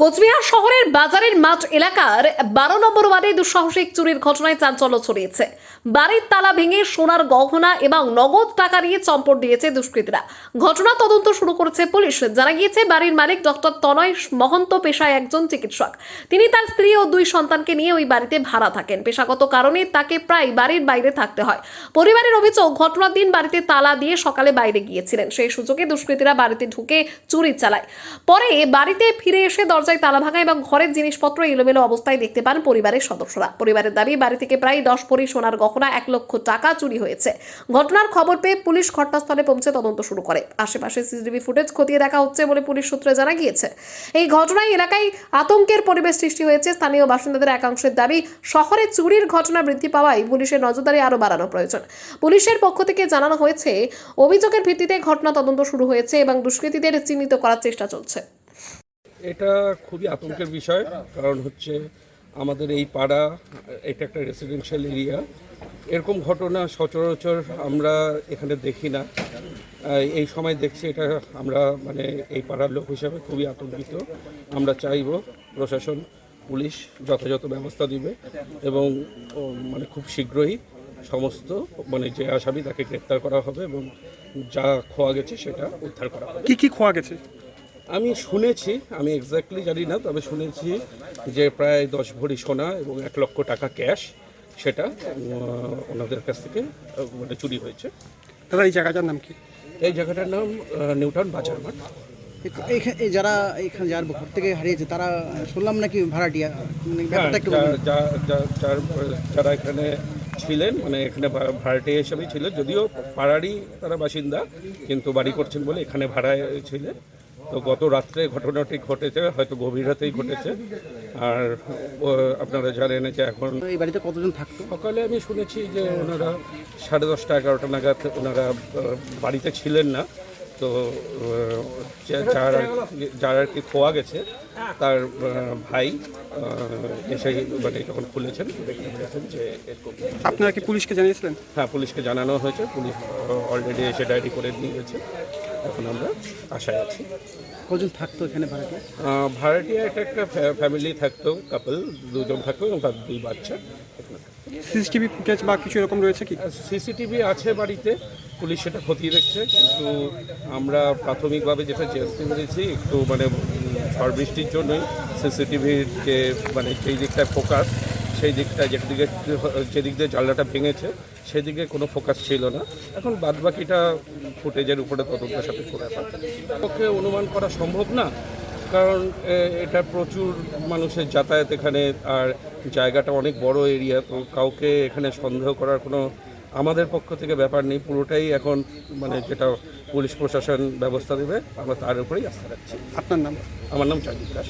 কোচবিহার শহরের বাজারের মাঠ এলাকার 12 নম্বর ওয়ার্ডে দুঃসাহসিক চুরির ঘটনায় চাঞ্চল্য ছড়িয়েছে। বাড়ির তালা ভেঙে সোনার গহনা এবং নগদ টাকা নিয়ে চম্পট দিয়েছে দুষ্কৃতীরা। ঘটনা তদন্ত শুরু করেছে পুলিশ। জানা গিয়েছে বাড়ির মালিক ডক্টর তনয় মহন্ত পেশায় একজন চিকিৎসক। তিনি তার স্ত্রী ও 2 সন্তানকে নিয়ে ওই বাড়িতে ভাড়া থাকেন। পেশাগত কারণে তাকে প্রায় বাড়ির বাইরে থাকতে হয়। পরিবারের অভিযোগ, ঘটনার দিন বাড়িতে তালা দিয়ে সকালে বাইরে গিয়েছিলেন। সেই সুযোগে দুষ্কৃতীরা বাড়িতে ঢুকে চুরি চালায়। পরে বাড়িতে ফিরে এসে দরজায় তালা ভাঙা এবং ঘরের জিনিসপত্র এলোমেলো অবস্থায় দেখতে পান পরিবারের সদস্যরা। পরিবারের দাবি, বাড়ি থেকে প্রায় 10 ভরি সোনার গহনা 1 লক্ষ টাকা চুরি হয়েছে। ঘটনার খবর পেয়ে পুলিশ ঘটনাস্থলে পৌঁছে তদন্ত শুরু করে। আশেপাশে সিসিটিভি ফুটেজ খতিয়ে দেখা হচ্ছে বলে পুলিশ সূত্রে জানা গিয়েছে। এই ঘটনায় এলাকায় আতঙ্কের পরিবেশ সৃষ্টি হয়েছে। স্থানীয় বাসিন্দাদের একাংশের দাবি, শহরে চুরির ঘটনা বৃদ্ধি পাওয়ায় পুলিশের নজরদারি আরও বাড়ানো প্রয়োজন। পুলিশের পক্ষ থেকে জানানো হয়েছে, অভিযোগের ভিত্তিতে ঘটনা তদন্ত শুরু হয়েছে এবং দুষ্কৃতীদের চিহ্নিত করার চেষ্টা চলছে। এটা খুবই আতঙ্কের বিষয়, কারণ হচ্ছে আমাদের এই পাড়া, এটা একটা রেসিডেন্সিয়াল এরিয়া। এরকম ঘটনা সচরাচর আমরা এখানে দেখি না। এই সময় দেখছি, এটা আমরা মানে এই পাড়ার লোক হিসাবে খুবই আতঙ্কিত। আমরা চাইব প্রশাসন, পুলিশ যথাযথ ব্যবস্থা দিবে এবং মানে খুব শীঘ্রই সমস্ত মানে যে আসামি তাকে গ্রেপ্তার করা হবে এবং যা খোয়া গেছে সেটা উদ্ধার করা হবে। কি খোয়া গেছে? আমি শুনেছি, আমি এক্স্যাক্টলি জানি না, তবে শুনেছি যে প্রায় 10 ভরি সোনা এবং 1 লক্ষ টাকা ক্যাশ সেটা ওনাদের কাছ থেকে মানে চুরি হয়েছে। দাদা, এই জায়গাটার নাম কি? এই জায়গাটার নাম নিউটাউন বাজার মাঠ। যারা এখানে যার ঘর থেকে হারিয়েছে তারা শুনলাম নাকি ভাড়াটিয়া, মানে ব্যাপারটা একটু যারা এখানে ছিলেন, মানে এখানে ভাড়াটিয়া হিসেবেই ছিল, যদিও পাড়ারই তারা বাসিন্দা, কিন্তু বাড়ি করছেন বলে এখানে ভাড়ায় ছিলেন। তো গত রাত্রে ঘটনাটি ঘটেছে, হয়তো গভীর রাতেই ঘটেছে। আর আপনারা জানেন যে এখন এই বাড়িতে কতজন থাকতো? সকালে আমি শুনেছি যে ওনারা 10:30 11টা নাগাদ ওনারা বাড়িতে ছিলেন না। তো যার আর কি খোয়া গেছে তার ভাই এসে মানে যখন খুলেছেন দেখতে পেয়েছেন যে এরকম। আপনারা কি পুলিশকে জানিয়েছিলেন? হ্যাঁ, পুলিশকে জানানো হয়েছে। পুলিশ অলরেডি এসে ডায়েরি করে নিয়ে গেছে। এখন আমরা আশায় আছি। কজন থাকতো এখানে ভাড়াটিয়া? ভাড়াটিয়া একটা ফ্যামিলি থাকতো, কাপল 2 জন থাকতো এবং তার 2 বাচ্চা। সিসিটিভি ফুটেজ বা কিছু এরকম রয়েছে কি? সিসিটিভি আছে বাড়িতে, পুলিশ সেটা খতিয়ে দেখছে, কিন্তু আমরা প্রাথমিকভাবে যেটা জানতে পেরেছি একটু মানে ঝড় বৃষ্টির জন্যই সিসিটিভির যে মানে যেই দিকটায় ফোকাস, সেই দিকটা যেদিক দিয়ে জানলাটা ভেঙেছে সেদিকে কোনো ফোকাস ছিল না। এখন বাদবাকিটা ফুটেজের উপরে তদন্ত সাপেক্ষ ব্যাপার। পক্ষে অনুমান করা সম্ভব না, কারণ এটা প্রচুর মানুষের যাতায়াত এখানে, আর জায়গাটা অনেক বড় এরিয়া। তো কাউকে এখানে সন্দেহ করার কোনো আমাদের পক্ষ থেকে ব্যাপার নেই। পুরোটাই এখন মানে যেটা পুলিশ প্রশাসন ব্যবস্থা দেবে, আমরা তার উপরেই আস্থা রাখছি। আপনার নাম? আমার নাম চাঁদিক দাস।